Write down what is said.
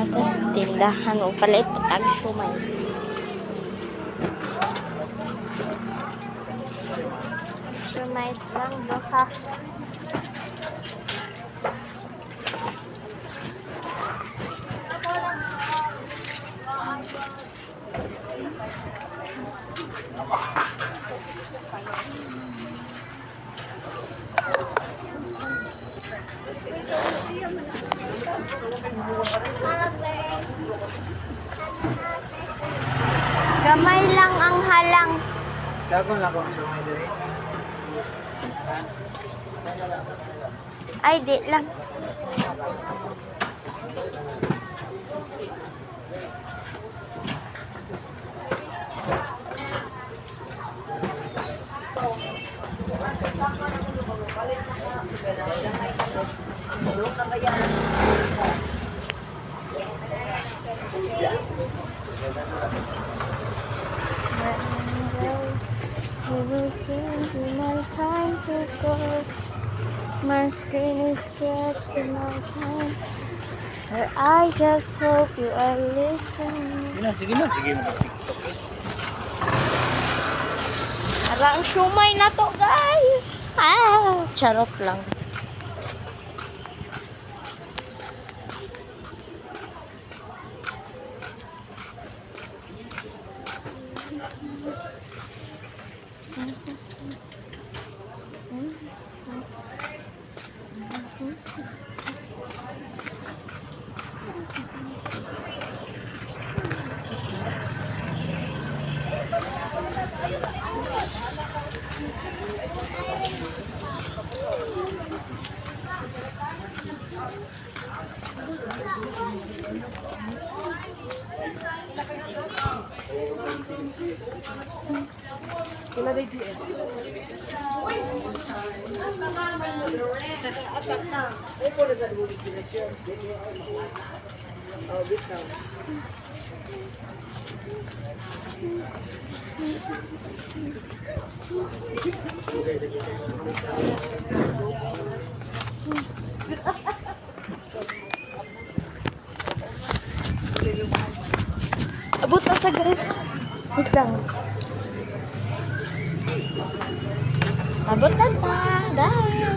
Tapos tindahan o palit patag sumay. Sumay lang doha. Gamay lang ang halang. Sabon lang kung sumay diri. Ay, di lang. You will soon be my time to go. My screen is cracked in my hands. But I just hope you are listening. Sige na, sige na. Ara ang sumay na to, guys. Ah, charot lang. Abot na sa guys. Wait lang. Abot na ta. Bye.